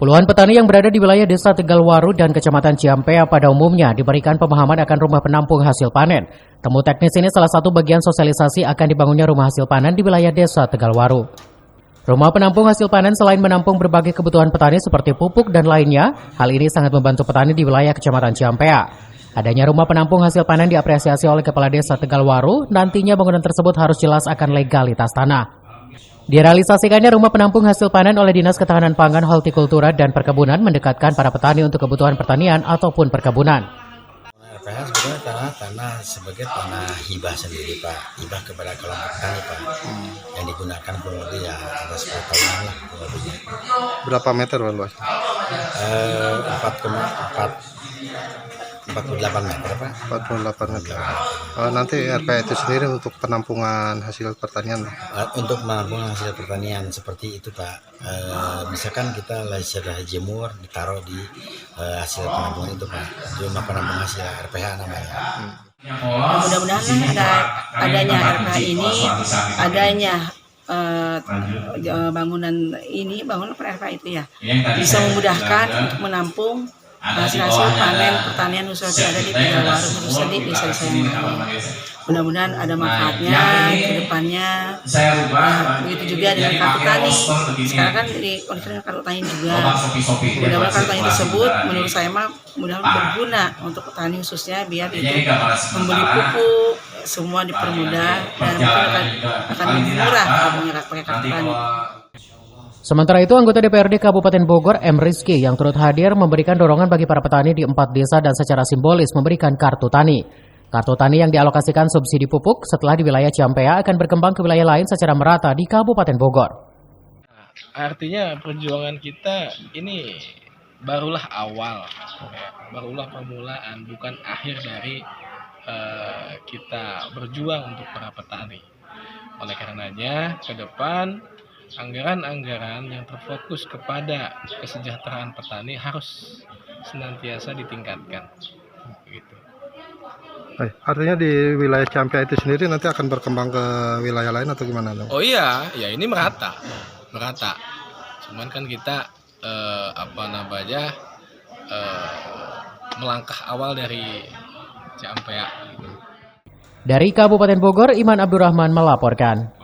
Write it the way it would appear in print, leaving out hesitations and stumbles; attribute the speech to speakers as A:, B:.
A: Puluhan petani yang berada di wilayah Desa Tegalwaru dan Kecamatan Ciampea pada umumnya diberikan pemahaman akan rumah penampung hasil panen. Temu teknis ini salah satu bagian sosialisasi akan dibangunnya rumah hasil panen di wilayah Desa Tegalwaru. Rumah penampung hasil panen selain menampung berbagai kebutuhan petani seperti pupuk dan lainnya, hal ini sangat membantu petani di wilayah Kecamatan Ciampea. Adanya rumah penampung hasil panen diapresiasi oleh Kepala Desa Tegalwaru, nantinya bangunan tersebut harus jelas akan legalitas tanah. Direalisasikannya rumah penampung hasil panen oleh Dinas Ketahanan Pangan, Hortikultura, dan Perkebunan mendekatkan para petani untuk kebutuhan pertanian ataupun perkebunan.
B: RPH sebenarnya tanah sebagai tanah hibah sendiri Pak, hibah kepada kelompok petani Pak, yang digunakan kurang lebih ya ada 10 tahunan lah kurang lebih.
C: Berapa meter Pak luas?
B: 48 meter Pak.
C: 48 meter. Nanti RPH itu sendiri untuk penampungan hasil pertanian?
B: Untuk penampungan hasil pertanian seperti itu Pak, misalkan kita sudah jemur ditaruh di hasil penampungan itu Pak, di rumah penampung hasil RPH namanya.
D: Mudah-mudahan adanya RPH ini, adanya bangunan RPH itu ya bisa memudahkan untuk menampung hasil panen pertanian khususnya ada di Tegalwaru, khususnya di desa-desa yang lain. Mudah-mudahan ada manfaatnya ke depannya. Begitu juga dengan kartu tani. Sekarang kan di kartu tani juga. Mudah-mudahan kartu tani tersebut menurut saya mudah-mudahan berguna untuk petani khususnya biar itu membeli pupuk semua dipermudah dan mungkin akan lebih murah kalau pakai kartu tani.
A: Sementara itu, anggota DPRD Kabupaten Bogor, M. Rizky, yang turut hadir memberikan dorongan bagi para petani di 4 desa dan secara simbolis memberikan kartu tani. Kartu tani yang dialokasikan subsidi pupuk setelah di wilayah Ciampea akan berkembang ke wilayah lain secara merata di Kabupaten Bogor.
E: Artinya perjuangan kita ini barulah awal, barulah permulaan, bukan akhir dari kita berjuang untuk para petani. Oleh karenanya, ke depan anggaran-anggaran yang terfokus kepada kesejahteraan petani harus senantiasa ditingkatkan. Gitu.
C: Artinya di wilayah Ciampea itu sendiri nanti akan berkembang ke wilayah lain atau gimana?
E: Oh iya, ya ini merata. Cuman kan kita melangkah awal dari Ciampea.
A: Dari Kabupaten Bogor, Iman Abdurrahman melaporkan.